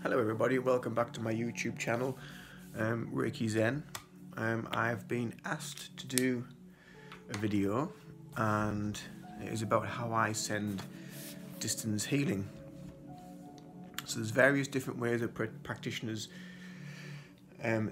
Hello everybody, welcome back to my YouTube channel, Reiki Zen. I've been asked to do a video and it is about how I send distance healing. So there's various different ways that practitioners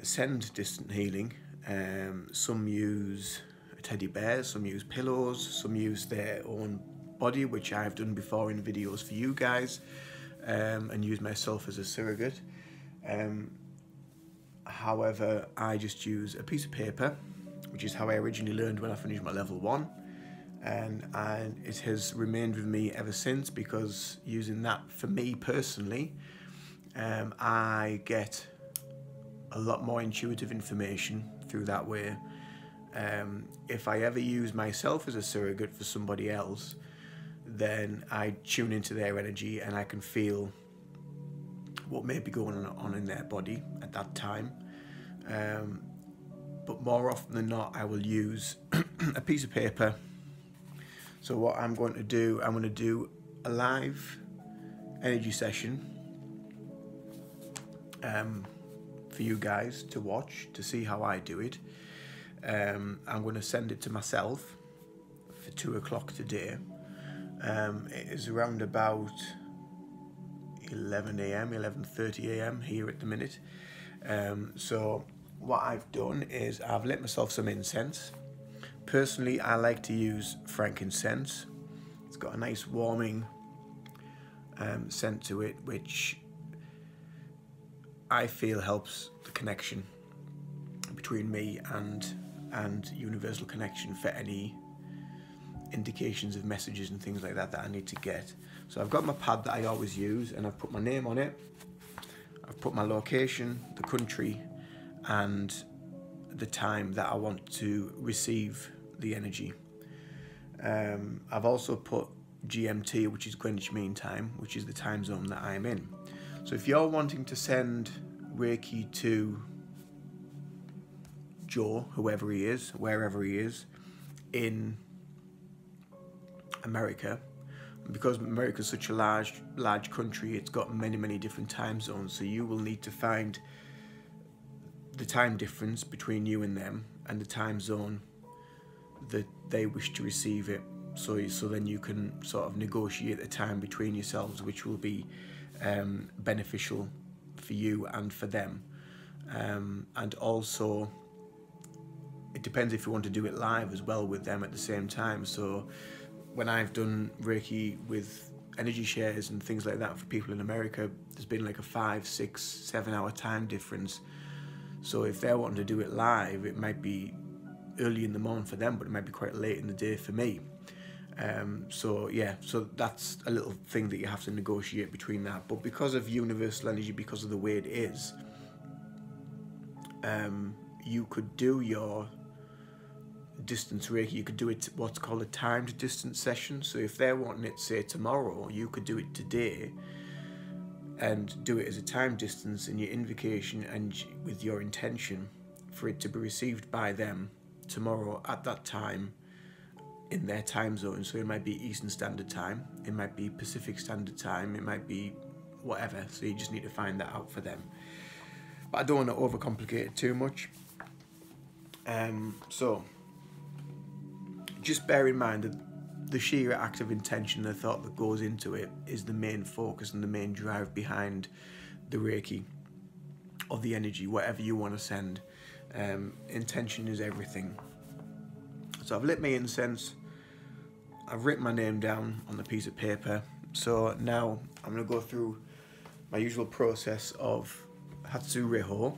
send distant healing. Some use teddy bears, some use pillows, some use their own body, which I've done before in videos for you guys. And use myself as a surrogate. However, I just use a piece of paper, which is how I originally learned when I finished my level 1, and it has remained with me ever since, because using that for me personally, I get a lot more intuitive information through that way. If I ever use myself as a surrogate for somebody else, then I tune into their energy and I can feel what may be going on in their body at that time. But more often than not, I will use a piece of paper. So what I'm going to do, I'm going to do a live energy session for you guys to watch, to see how I do it. I'm going to send it to myself for 2 o'clock today. It is around about 11 AM, 11:30 AM here at the minute. So what I've done is I've lit myself some incense. Personally, I like to use frankincense. It's got a nice warming scent to it, which I feel helps the connection between me and universal connection for any indications of messages and things like that I need to get. So I've got my pad that I always use, and I've put my name on it. I've put my location, the country, and the time that I want to receive the energy. I've also put GMT, which is Greenwich Mean Time, which is the time zone that I'm in. So if you're wanting to send Reiki to Joe, whoever he is, wherever he is, in America, because America is such a large country, it's got many different time zones, so you will need to find the time difference between you and them and the time zone that they wish to receive it, so then you can sort of negotiate the time between yourselves, which will be beneficial for you and for them. And also it depends if you want to do it live as well with them at the same time. So when I've done Reiki with energy shares and things like that for people in America, there's been like a 5, 6, 7 hour time difference. So if they're wanting to do it live, it might be early in the morning for them, but it might be quite late in the day for me. So yeah, so that's a little thing that you have to negotiate between that. But because of universal energy, because of the way it is, you could do your distance Reiki, you could do it what's called a timed distance session. So if they're wanting it, say, tomorrow, you could do it today and do it as a time distance in your invocation and with your intention for it to be received by them tomorrow at that time in their time zone. So it might be Eastern Standard Time, it might be Pacific Standard Time, it might be whatever. So you just need to find that out for them. But I don't want to overcomplicate it too much. So just bear in mind that the sheer act of intention, the thought that goes into it, is the main focus and the main drive behind the Reiki or the energy, whatever you want to send. Intention is everything. So I've lit my incense, I've written my name down on the piece of paper. So now I'm going to go through my usual process of Hatsu Reho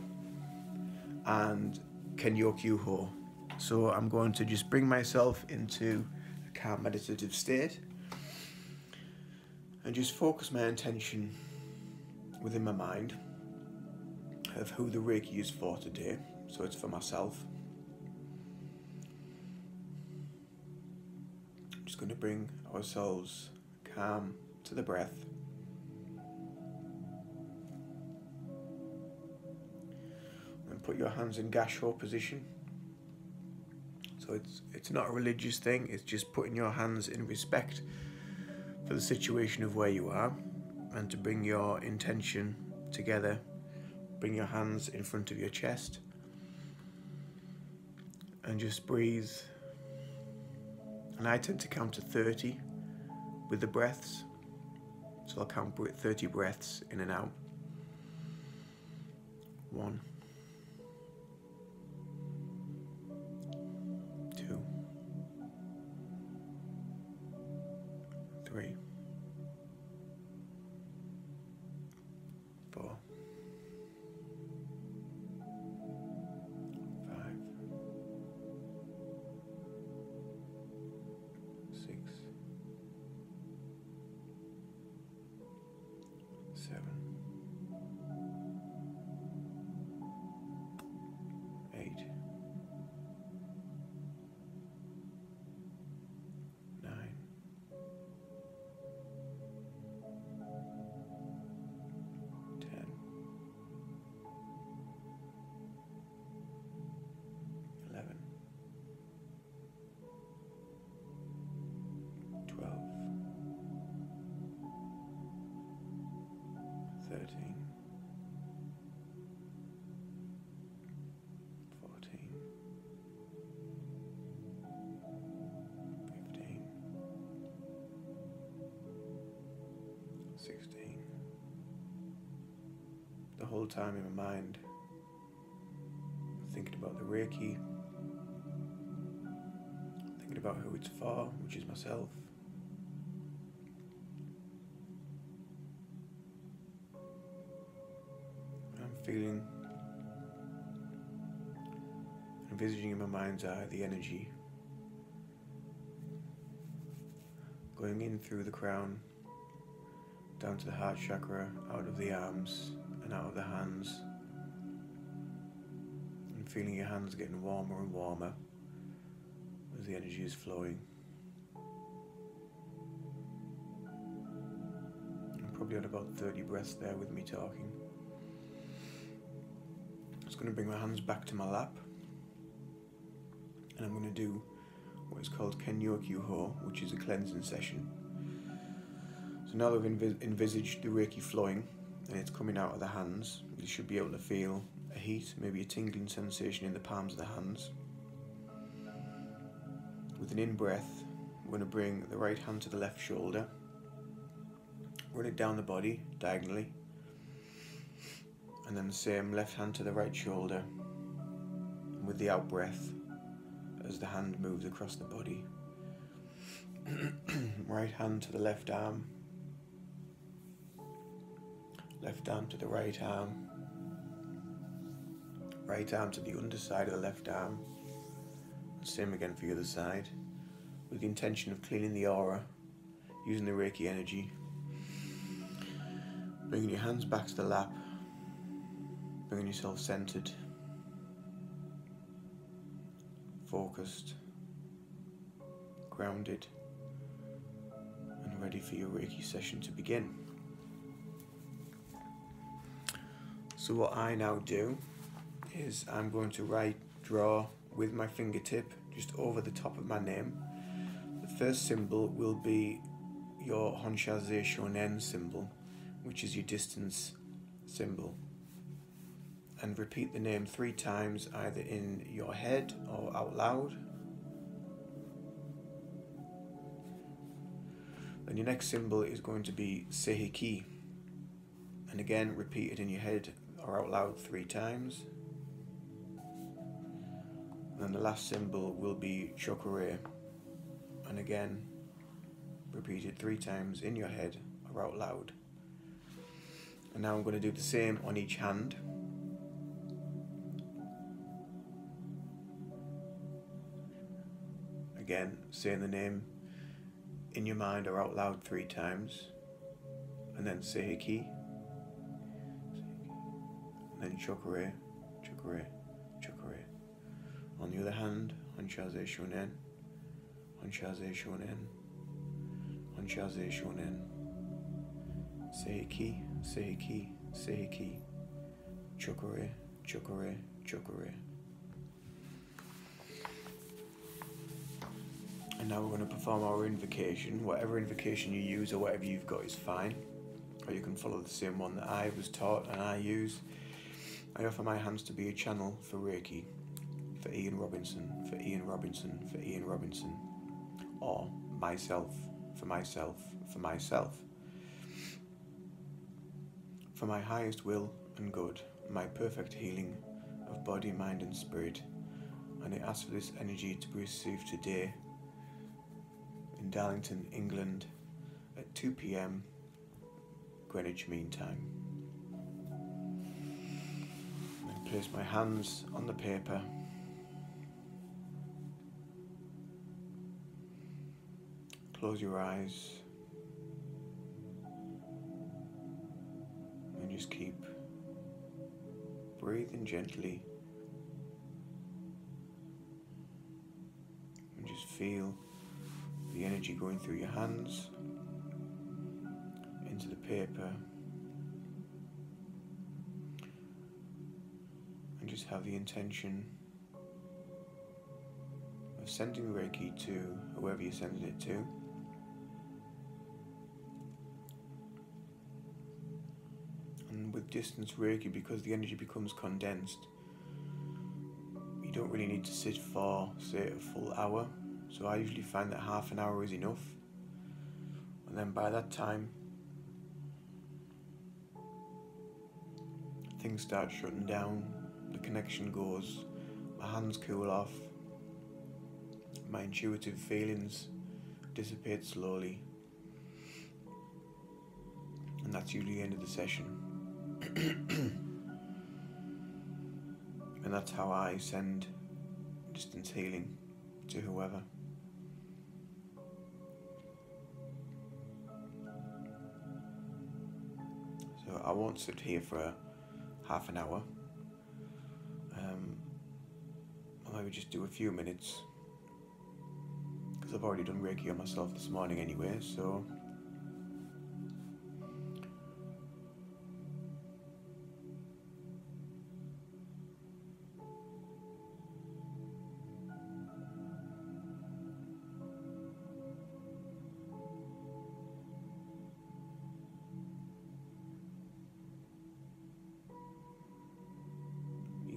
and Kenyokyu Ho. So I'm going to just bring myself into a calm meditative state and just focus my intention within my mind of who the Reiki is for today. So it's for myself. I'm just going to bring ourselves calm to the breath. And put your hands in Gasho position. So it's not a religious thing, it's just putting your hands in respect for the situation of where you are, and to bring your intention together. Bring your hands in front of your chest and just breathe. And I tend to count to 30 with the breaths. So I'll count 30 breaths in and out. 1, 2, 3, 4, 5, 6, 7, 8, 9, 10, 11, 12, 13, 14, 15, 16. The whole time in my mind, thinking about the Reiki, thinking about who it's for, which is myself. I'm feeling, envisaging in my mind's eye the energy going in through the crown, down to the heart chakra, out of the arms and out of the hands, and feeling your hands getting warmer and warmer as the energy is flowing. I'm probably at about 30 breaths there with me talking. I'm just going to bring my hands back to my lap, and I'm going to do what is called Kenyo-Kyuho, which is a cleansing session. So now that I've envisaged the Reiki flowing and it's coming out of the hands, you should be able to feel a heat, maybe a tingling sensation in the palms of the hands. With an in-breath, we're going to bring the right hand to the left shoulder, run it down the body diagonally, and then the same left hand to the right shoulder, and with the out-breath, as the hand moves across the body, right hand to the left arm to the right arm to the underside of the left arm, and same again for the other side, with the intention of cleaning the aura, using the Reiki energy, bringing your hands back to the lap, bringing yourself centered, focused, grounded, and ready for your Reiki session to begin. So what I now do is I'm going to draw with my fingertip just over the top of my name. The first symbol will be your Honshaze Shonen symbol, which is your distance symbol. And repeat the name 3 times, either in your head or out loud. Then your next symbol is going to be Seiheki, and again repeat it in your head or out loud 3 times. And then the last symbol will be Chokure, and again repeat it 3 times in your head or out loud. And now I'm going to do the same on each hand. Again, saying the name in your mind or out loud 3 times, and then Seiheki, and then Chokure, Chokure, Chokure. On the other hand, Honshaze Shonen, Honshaze Shonen, Honshaze Shonen, Seiheki, Seiheki, Seiheki, Chokure, Chokure, Chokure. And now we're going to perform our invocation. Whatever invocation you use or whatever you've got is fine. or you can follow the same one that I was taught and I use. I offer my hands to be a channel for Reiki, for Ian Robinson, for Ian Robinson, for Ian Robinson, or myself, for myself, for myself. For my highest will and good, my perfect healing of body, mind and spirit, and I ask for this energy to be received today in Darlington, England at 2 p.m. Greenwich Mean Time. And place my hands on the paper. Close your eyes and just keep breathing gently and just feel the energy going through your hands into the paper, and just have the intention of sending Reiki to whoever you're sending it to. And with distance Reiki, because the energy becomes condensed, you don't really need to sit for, say, a full hour. So I usually find that half an hour is enough. And then by that time, things start shutting down, the connection goes, my hands cool off, my intuitive feelings dissipate slowly. And that's usually the end of the session. And that's how I send distance healing to whoever. So I won't sit here for half an hour. I'll maybe just do a few minutes, because I've already done Reiki on myself this morning anyway, so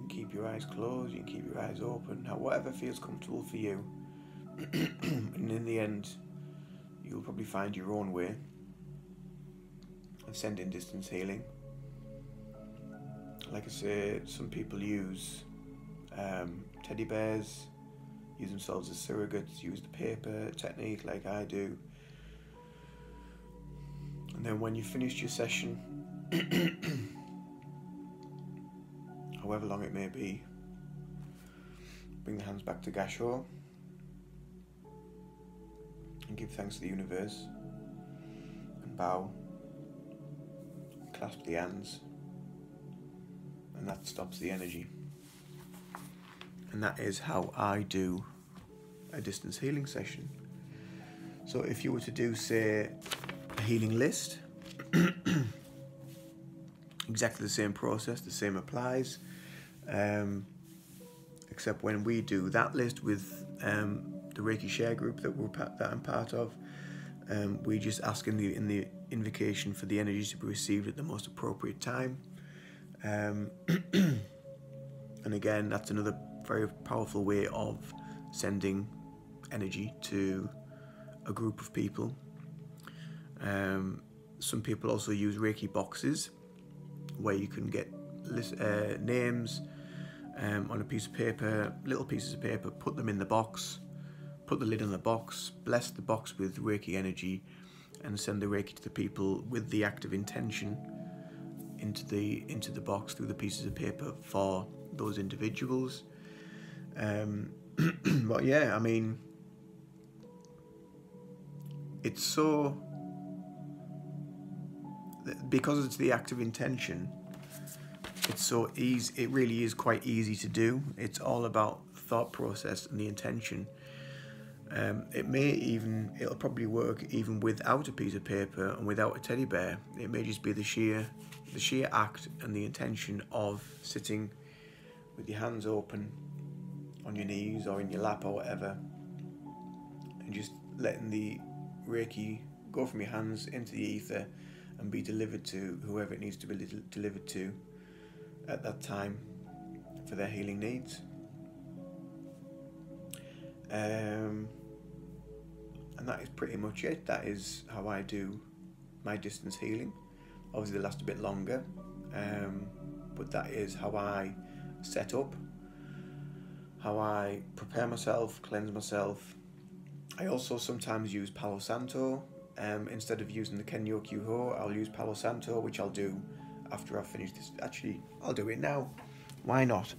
keep your eyes closed, you can keep your eyes open, whatever feels comfortable for you. And in the end, you'll probably find your own way of sending distance healing. Like I say, some people use teddy bears, use themselves as surrogates, use the paper technique like I do. And then when you finished your session, however long it may be, bring the hands back to Gasho and give thanks to the universe, and bow, clasp the hands, and that stops the energy. And that is how I do a distance healing session. So if you were to do, say, a healing list, exactly the same process, the same applies, except when we do that list with the Reiki share group that I'm part of, we just ask in the invocation for the energies to be received at the most appropriate time. And again, that's another very powerful way of sending energy to a group of people. Some people also use Reiki boxes, where you can get names on a piece of paper, little pieces of paper, put them in the box, put the lid on the box, bless the box with Reiki energy, and send the Reiki to the people with the active intention into the box through the pieces of paper for those individuals. But yeah, I mean, it's so, because it's the active intention, it's so easy. It really is quite easy to do. It's all about thought process and the intention. It'll probably work even without a piece of paper and without a teddy bear. It may just be the sheer act and the intention of sitting with your hands open on your knees or in your lap or whatever, and just letting the Reiki go from your hands into the ether and be delivered to whoever it needs to be delivered to at that time for their healing needs. And that is pretty much it. That is how I do my distance healing. Obviously they last a bit longer, but that is how I set up, how I prepare myself, cleanse myself. I also sometimes use Palo Santo. Instead of using the Kenyo Kyuho, I'll use Palo Santo, which I'll do after I've finished this. Actually, I'll do it now. Why not?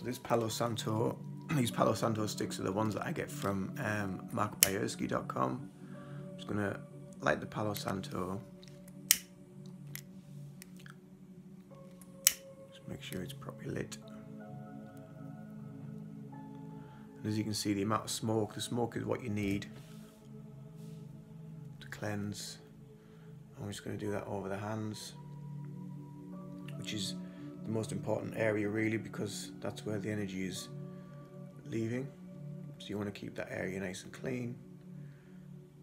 This Palo Santo, these Palo Santo sticks are the ones that I get from markbayersky.com. I'm just gonna light the Palo Santo. Just make sure it's properly lit. And as you can see, the amount of smoke, the smoke is what you need to cleanse. I'm just gonna do that over the hands, which is the most important area really, because that's where the energy is leaving. So you want to keep that area nice and clean.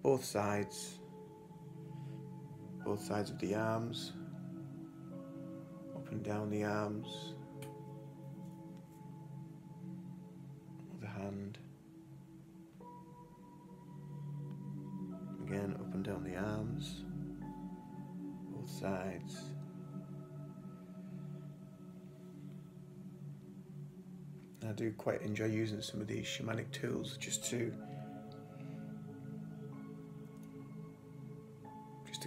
Both sides of the arms, up and down the arms, the hand, again up and down the arms, both sides. I do quite enjoy using some of these shamanic tools just to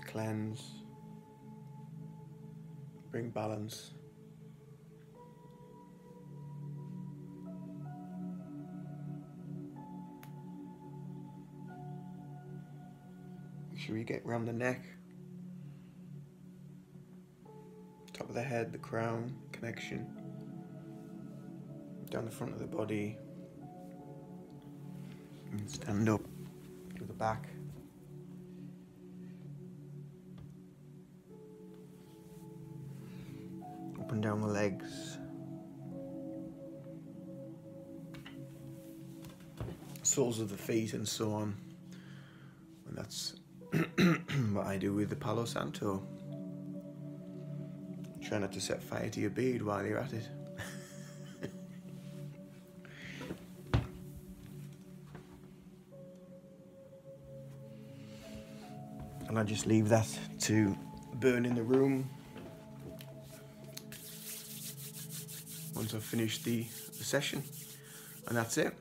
cleanse, bring balance. Make sure you get around the neck, top of the head, the crown, connection. Down the front of the body, and stand up to the back. Up and down the legs. Soles of the feet and so on. And that's what I do with the Palo Santo. Try not to set fire to your bead while you're at it. And I just leave that to burn in the room once I've finished the session, and that's it.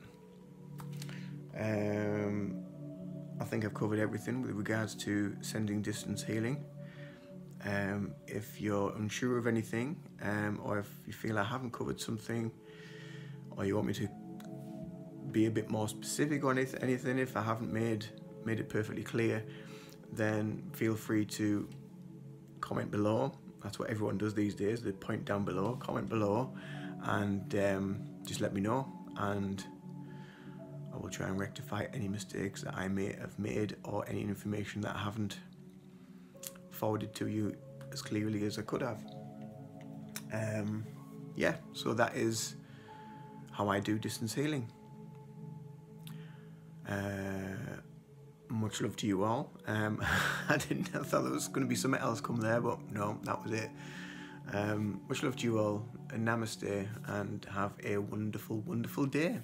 I think I've covered everything with regards to sending distance healing. If you're unsure of anything, or if you feel I haven't covered something, or you want me to be a bit more specific on anything, if I haven't made it perfectly clear, then feel free to comment below. That's what everyone does these days. They point down below, comment below, and just let me know, and I will try and rectify any mistakes that I may have made, or any information that I haven't forwarded to you as clearly as I could have. Yeah, so that is how I do distance healing. Much love to you all. I thought there was going to be something else come there, but no, that was it. Much love to you all, and namaste, and have a wonderful, wonderful day.